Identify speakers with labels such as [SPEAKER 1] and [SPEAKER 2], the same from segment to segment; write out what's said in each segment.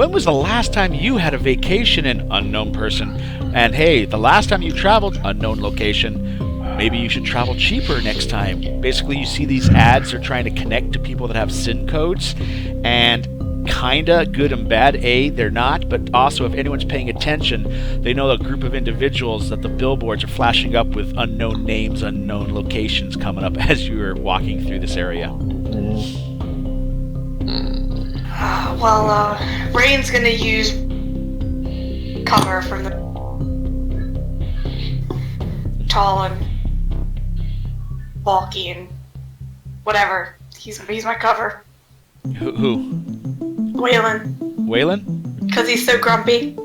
[SPEAKER 1] when was the last time you had a vacation in unknown person? And hey, the last time you traveled unknown location, maybe you should travel cheaper next time. Basically, you see these ads, they're trying to connect to people that have SIN codes, and kinda good and bad. They're not, but also if anyone's paying attention, they know a group of individuals that the billboards are flashing up with unknown names, unknown locations coming up as you're walking through this area.
[SPEAKER 2] Rain's gonna use cover from the tall and bulky and whatever. He's my cover.
[SPEAKER 1] Who?
[SPEAKER 2] Waylon.
[SPEAKER 1] Waylon?
[SPEAKER 2] Because he's so grumpy.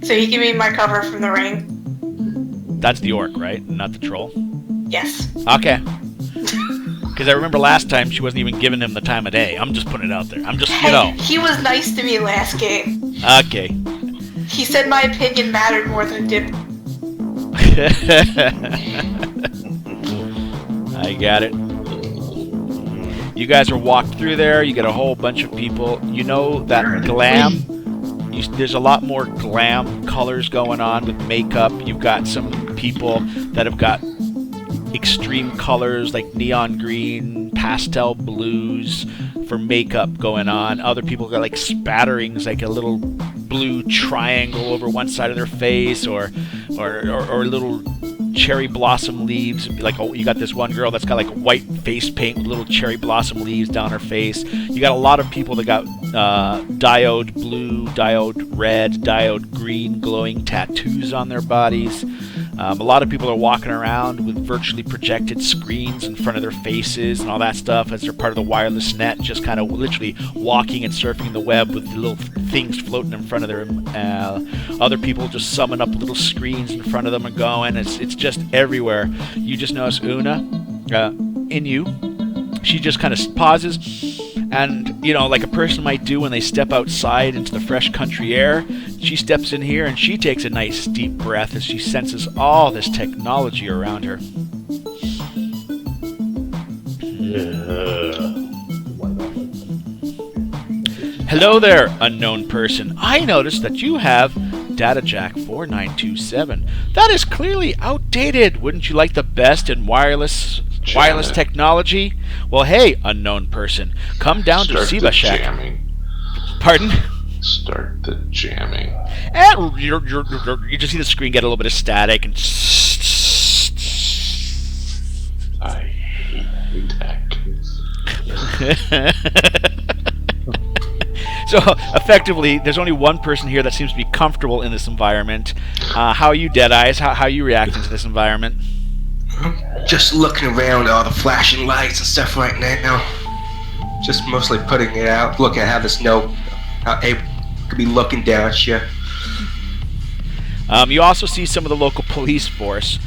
[SPEAKER 2] So he can be my cover from the rain.
[SPEAKER 1] That's the orc, right? Not the troll?
[SPEAKER 2] Yes.
[SPEAKER 1] Okay. Because I remember last time she wasn't even giving him the time of day. I'm just putting it out there. I'm just,
[SPEAKER 2] He was nice to me last game.
[SPEAKER 1] Okay.
[SPEAKER 2] He said my opinion mattered more than it did.
[SPEAKER 1] I got it. You guys are walked through there. You get a whole bunch of people. You know that glam. There's a lot more glam colors going on with makeup. You've got some people that have got extreme colors like neon green, pastel blues for makeup going on. Other people got like spatterings, like a little blue triangle over one side of their face, or little cherry blossom leaves. Like, oh, you got this one girl that's got like white face paint with little cherry blossom leaves down her face. You got a lot of people that got diode blue, diode red, diode green glowing tattoos on their bodies. A lot of people are walking around with virtually projected screens in front of their faces and all that stuff as they're part of the wireless net, just kind of literally walking and surfing the web with the little things floating in front of them. Other people just summon up little screens in front of them and going. It's just everywhere. You just notice Una, in you, she just kind of pauses. And, like a person might do when they step outside into the fresh country air, she steps in here and she takes a nice deep breath as she senses all this technology around her. Hello there, unknown person. I noticed that you have DataJack 4927. That is clearly outdated. Wouldn't you like the best in wireless technology? Well, hey, unknown person, come down to Siba Shack. Pardon?
[SPEAKER 3] Start the jamming.
[SPEAKER 1] And you just see the screen get a little bit of static and.
[SPEAKER 3] I hate hackers.
[SPEAKER 1] So effectively, there's only one person here that seems to be comfortable in this environment. How are you, Deadeyes? How are you reacting to this environment?
[SPEAKER 4] Just looking around at all the flashing lights and stuff right now. Just mostly putting it out, looking at how this how Abe could be looking down at you.
[SPEAKER 1] You also see some of the local police force,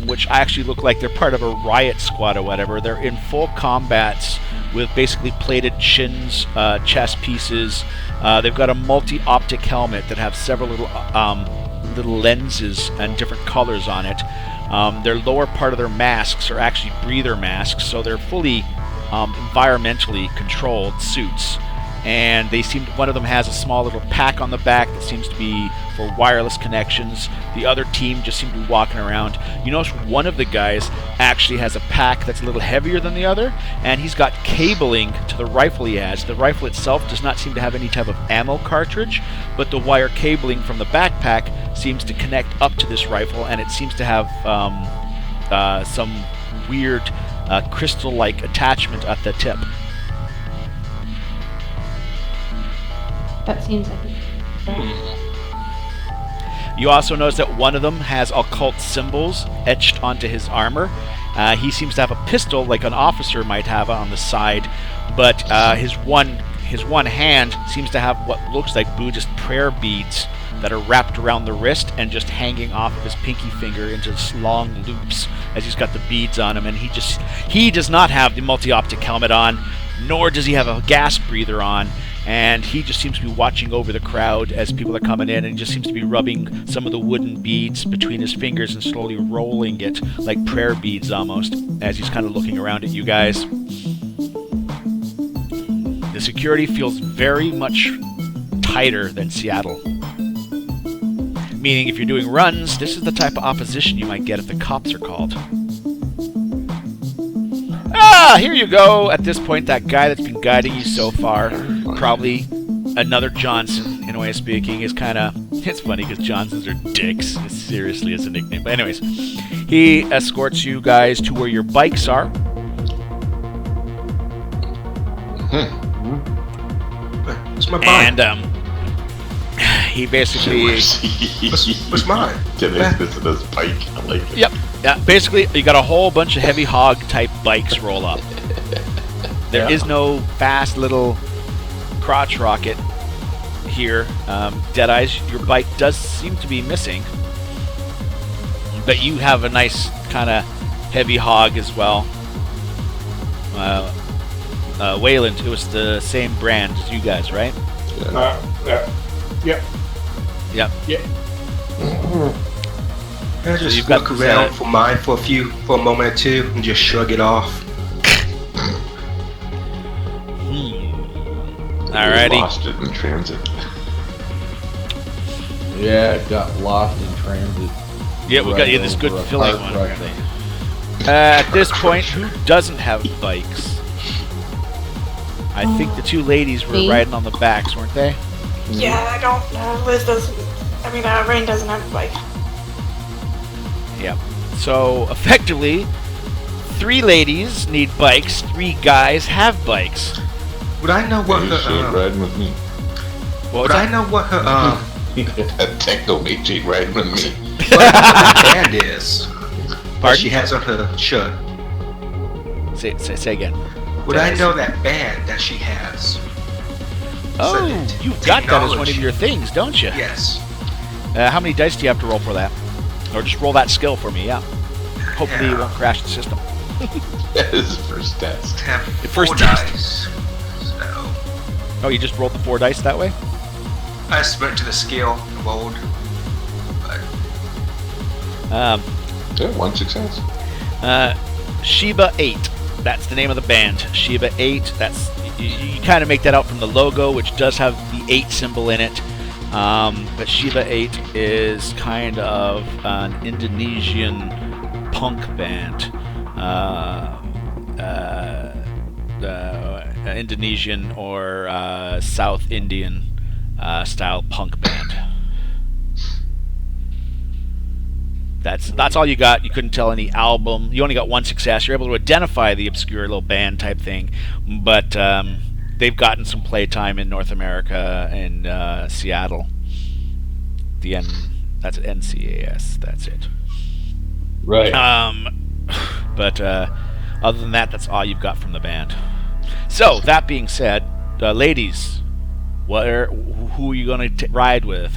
[SPEAKER 1] which actually look like they're part of a riot squad or whatever. They're in full combats with basically plated chins, chest pieces. They've got a multi-optic helmet that have several little lenses and different colors on it. Their lower part of their masks are actually breather masks, so they're fully environmentally controlled suits. And one of them has a small little pack on the back that seems to be for wireless connections. The other team just seem to be walking around. You notice one of the guys actually has a pack that's a little heavier than the other, and he's got cabling to the rifle he has. The rifle itself does not seem to have any type of ammo cartridge, but the wire cabling from the backpack seems to connect up to this rifle, and it seems to have some weird crystal-like attachment at the tip.
[SPEAKER 5] That seems like it.
[SPEAKER 1] You also notice that one of them has occult symbols etched onto his armor. He seems to have a pistol like an officer might have on the side, but his one hand seems to have what looks like Buddhist prayer beads that are wrapped around the wrist and just hanging off of his pinky finger into long loops as he's got the beads on him. And he does not have the multi-optic helmet on, nor does he have a gas breather on. And he just seems to be watching over the crowd as people are coming in, and he just seems to be rubbing some of the wooden beads between his fingers and slowly rolling it like prayer beads almost, as he's kind of looking around at you guys. The security feels very much tighter than Seattle. Meaning if you're doing runs, this is the type of opposition you might get if the cops are called. Ah, here you go. At this point, that guy that's been guiding you so far, probably another Johnson, in a way of speaking, is kind of... It's funny because Johnsons are dicks, seriously, as a nickname. But anyways, he escorts you guys to where your bikes are.
[SPEAKER 4] What's my bike?
[SPEAKER 1] And he basically...
[SPEAKER 4] What's mine?
[SPEAKER 3] Can they visit his bike? I like it.
[SPEAKER 1] Yep. Yeah, basically, you got a whole bunch of heavy hog type bikes roll up. There is no fast little crotch rocket here. Deadeyes, your bike does seem to be missing. But you have a nice kind of heavy hog as well. Wayland, it was the same brand as you guys, right?
[SPEAKER 6] Yep.
[SPEAKER 1] Yep.
[SPEAKER 4] I just
[SPEAKER 1] you've got
[SPEAKER 4] look around for mine for a moment or two and just shrug it off.
[SPEAKER 1] Alrighty.
[SPEAKER 3] Lost it in transit.
[SPEAKER 6] Yeah, it got lost in transit.
[SPEAKER 1] Yeah, we got you this good
[SPEAKER 6] over a
[SPEAKER 1] filling
[SPEAKER 6] park
[SPEAKER 1] one.
[SPEAKER 6] right there.
[SPEAKER 1] At this point, who doesn't have bikes? I think the two ladies were
[SPEAKER 5] Me?
[SPEAKER 1] riding on the backs, weren't they?
[SPEAKER 2] Yeah, I don't know. Liz doesn't. I mean, Rain doesn't have a bike.
[SPEAKER 1] Yeah. So, effectively, 3 ladies need bikes, 3 guys have bikes.
[SPEAKER 4] Would I know what
[SPEAKER 3] You should
[SPEAKER 4] her?
[SPEAKER 3] riding with me.
[SPEAKER 1] What was
[SPEAKER 4] Would I
[SPEAKER 1] that?
[SPEAKER 4] know what her
[SPEAKER 3] That techno mate ain't riding with me.
[SPEAKER 4] what her band is? That
[SPEAKER 1] Pardon?
[SPEAKER 4] she has on her shirt.
[SPEAKER 1] Say again.
[SPEAKER 4] Would I know that band that she has?
[SPEAKER 1] Oh,
[SPEAKER 4] So,
[SPEAKER 1] you've got that as one of
[SPEAKER 4] technology.
[SPEAKER 1] your things, don't you?
[SPEAKER 4] Yes.
[SPEAKER 1] How many dice do you have to roll for that? Or just roll that skill for me, yeah. Hopefully it won't crash the system.
[SPEAKER 3] That is his first test.
[SPEAKER 4] Have
[SPEAKER 1] The
[SPEAKER 4] 4
[SPEAKER 1] first test.
[SPEAKER 4] dice. So
[SPEAKER 1] Oh, you just rolled the 4 dice that way?
[SPEAKER 4] I just went to the skill and rolled. But
[SPEAKER 3] Yeah, 1 success.
[SPEAKER 1] Sheba 8. That's the name of the band. Sheba 8. That's you kind of make that out from the logo, which does have the 8 symbol in it. But Sheba 8 is kind of an Indonesian punk band. Indonesian or South Indian style punk band. That's all you got. You couldn't tell any album. You only got 1 success. You're able to identify the obscure little band type thing, but they've gotten some playtime in North America and Seattle. That's NCAS. That's it.
[SPEAKER 6] Right.
[SPEAKER 1] But other than that, that's all you've got from the band. So that being said, ladies, who are you going to ride with?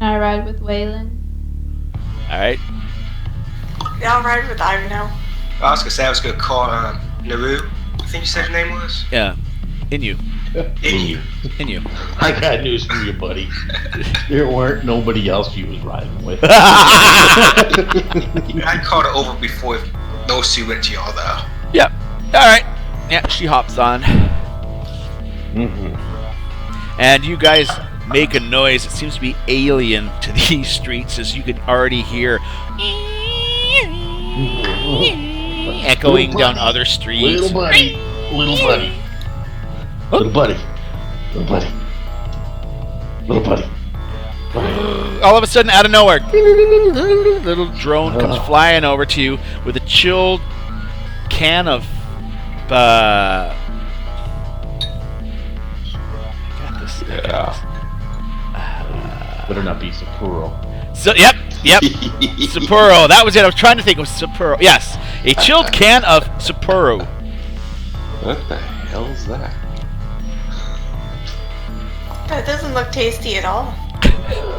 [SPEAKER 5] I ride with Waylon.
[SPEAKER 1] All right.
[SPEAKER 2] Yeah, I'll ride with Ivano.
[SPEAKER 4] I was gonna say I was gonna call Naru. I think you said her name was.
[SPEAKER 1] Yeah. Inu.
[SPEAKER 4] Inu.
[SPEAKER 1] Inu.
[SPEAKER 6] I got news for you, buddy. There weren't nobody else you was riding with.
[SPEAKER 4] I called her over before those 2 went to y'all though.
[SPEAKER 1] Yep. All right. Yeah, she hops on.
[SPEAKER 6] Mm-hmm.
[SPEAKER 1] And you guys make a noise that seems to be alien to these streets, as you can already hear echoing down other streets.
[SPEAKER 6] Little buddy. Little buddy. Little buddy. Little buddy. Little buddy.
[SPEAKER 1] All of a sudden, out of nowhere, little drone comes flying over to you with a chilled can of I got this.
[SPEAKER 3] Yeah.
[SPEAKER 6] Better not be Sapporo.
[SPEAKER 1] So, yep. Sapporo. That was it. I was trying to think of Sapporo. Yes. A chilled can of Sapporo.
[SPEAKER 3] What the hell's that?
[SPEAKER 2] That doesn't look tasty at all.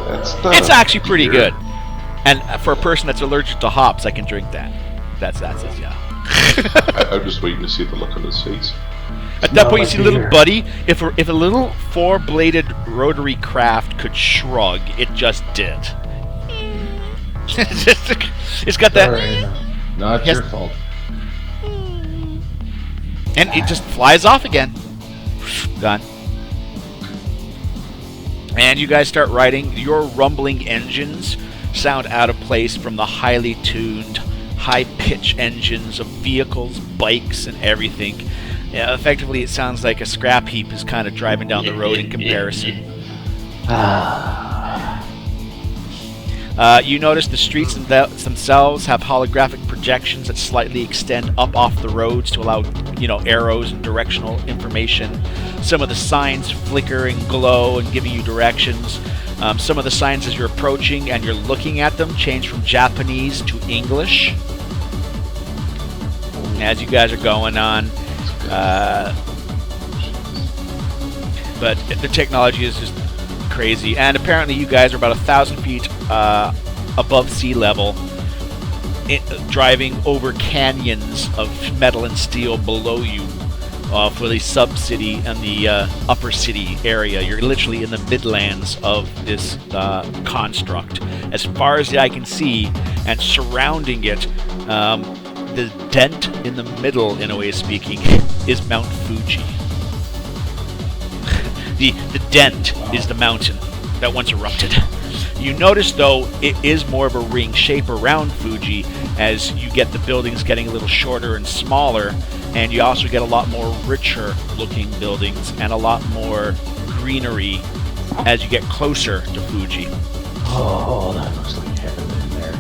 [SPEAKER 3] That's not
[SPEAKER 1] It's
[SPEAKER 3] a
[SPEAKER 1] actually pretty
[SPEAKER 3] beer.
[SPEAKER 1] good. And for a person that's allergic to hops, I can drink that. That's it, yeah.
[SPEAKER 3] I'm just waiting to see the look on his face.
[SPEAKER 1] At that point, you
[SPEAKER 6] like
[SPEAKER 1] see little
[SPEAKER 6] beer.
[SPEAKER 1] buddy. If a little 4-bladed rotary craft could shrug, it just did. It's got that,
[SPEAKER 6] Sorry, not
[SPEAKER 1] Yes.
[SPEAKER 6] your fault.
[SPEAKER 1] and it just flies off again. Gone. And you guys start riding. Your rumbling engines sound out of place from the highly tuned, high-pitch engines of vehicles, bikes, and everything. Yeah, effectively, it sounds like a scrap heap is kind of driving down the road in comparison. You notice the streets themselves have holographic projections that slightly extend up off the roads to allow, arrows and directional information. Some of the signs flicker and glow and giving you directions. Some of the signs as you're approaching and you're looking at them change from Japanese to English as you guys are going on. But the technology is just crazy, and apparently you guys are about 1,000 feet above sea level, driving over canyons of metal and steel below you for the sub-city and the upper city area. You're literally in the midlands of this construct. As far as the eye can see, and surrounding it, the dent in the middle, in a way of speaking, is Mount Fuji. The dent is the mountain that once erupted. You notice, though, it is more of a ring shape around Fuji as you get the buildings getting a little shorter and smaller, and you also get a lot more richer looking buildings and a lot more greenery as you get closer to Fuji.
[SPEAKER 6] Oh, that looks like heaven in there.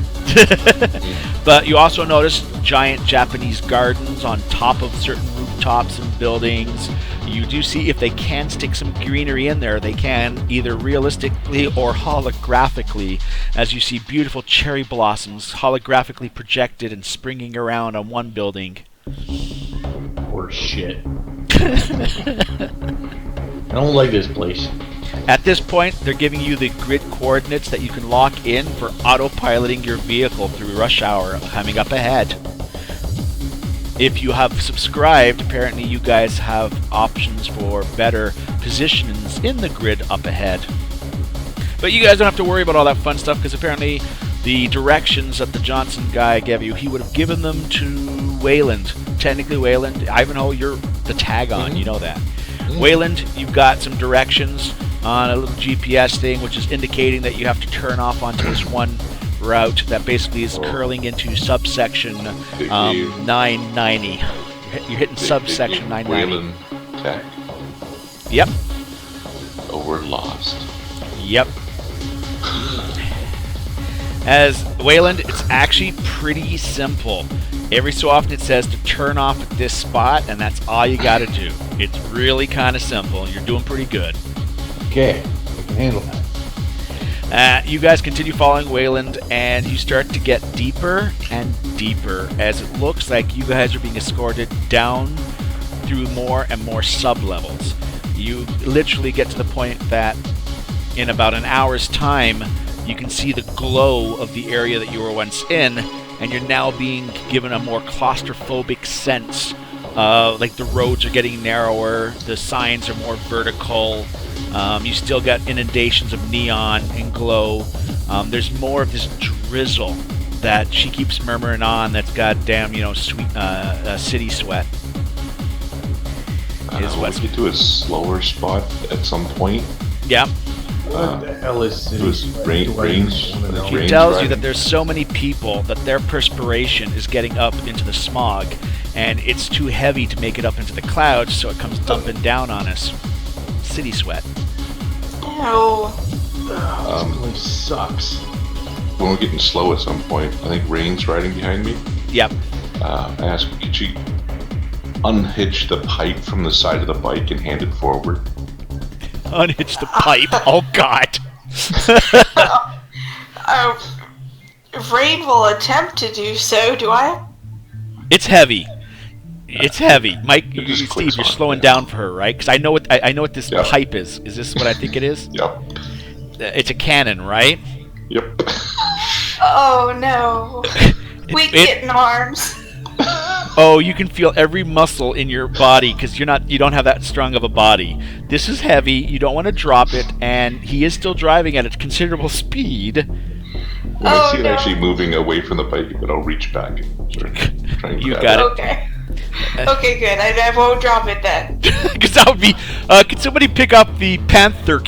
[SPEAKER 1] But you also notice giant Japanese gardens on top of certain rooftops and buildings. You do see if they can stick some greenery in there, they can, either realistically or holographically, as you see beautiful cherry blossoms holographically projected and springing around on one building.
[SPEAKER 6] Poor shit. I don't like this place.
[SPEAKER 1] At this point, they're giving you the grid coordinates that you can lock in for autopiloting your vehicle through rush hour coming up ahead. If you have subscribed, apparently you guys have options for better positions in the grid up ahead. But you guys don't have to worry about all that fun stuff, because apparently the directions that the Johnson guy gave you, he would have given them to Wayland. Technically Wayland, Ivanhoe, you're the tag on, you know that. Wayland, you've got some directions on a little GPS thing, which is indicating that you have to turn off onto this one route that basically is curling into subsection 990. You're hitting subsection 990.
[SPEAKER 3] Wayland Tech.
[SPEAKER 1] Yep.
[SPEAKER 3] Oh, we're lost.
[SPEAKER 1] Yep. As Wayland, it's actually pretty simple. Every so often it says to turn off at this spot, and that's all you gotta do. It's really kind of simple, and you're doing pretty good.
[SPEAKER 6] Okay, I can handle that.
[SPEAKER 1] You guys continue following Wayland, and you start to get deeper and deeper as it looks like you guys are being escorted down through more and more sub-levels. You literally get to the point that in about an hour's time, you can see the glow of the area that you were once in, and you're now being given a more claustrophobic sense. Like the roads are getting narrower, the signs are more vertical. You still got inundations of neon and glow. There's more of this drizzle that she keeps murmuring on. That's goddamn, sweet city sweat.
[SPEAKER 3] What if you do a slower spot at some point?
[SPEAKER 1] Yeah.
[SPEAKER 6] What the hell is
[SPEAKER 3] It was range.
[SPEAKER 1] She tells you that there's so many people that their perspiration is getting up into the smog, and it's too heavy to make it up into the clouds, so it comes dumping down on us. City sweat.
[SPEAKER 2] Ew.
[SPEAKER 6] This place sucks.
[SPEAKER 3] When we're getting slow at some point, I think Rain's riding behind me.
[SPEAKER 1] Yep.
[SPEAKER 3] I asked, could she unhitch the pipe from the side of the bike and hand it forward?
[SPEAKER 1] Unhitch the pipe. Oh, God.
[SPEAKER 2] Rain will attempt to do so. Do I?
[SPEAKER 1] It's heavy. It's heavy. Mike,
[SPEAKER 3] just
[SPEAKER 1] Steve,
[SPEAKER 3] clicks
[SPEAKER 1] you're
[SPEAKER 3] on,
[SPEAKER 1] slowing
[SPEAKER 3] yeah.
[SPEAKER 1] down for her, right? Because I know what this
[SPEAKER 3] Yep.
[SPEAKER 1] pipe is. Is this what I think it is?
[SPEAKER 3] Yep.
[SPEAKER 1] It's a cannon, right?
[SPEAKER 3] Yep.
[SPEAKER 2] Oh no. Weak kitten arms.
[SPEAKER 1] Oh, you can feel every muscle in your body because you don't have that strong of a body. This is heavy. You don't want to drop it, and he is still driving at a considerable speed.
[SPEAKER 3] When I see it
[SPEAKER 2] no.
[SPEAKER 3] actually moving away from the bike, but I'll reach back and sort of try and
[SPEAKER 1] You
[SPEAKER 3] grab
[SPEAKER 1] got it.
[SPEAKER 2] Okay. Okay, good. I won't drop it then.
[SPEAKER 1] Because that would be. Could somebody pick up the Panther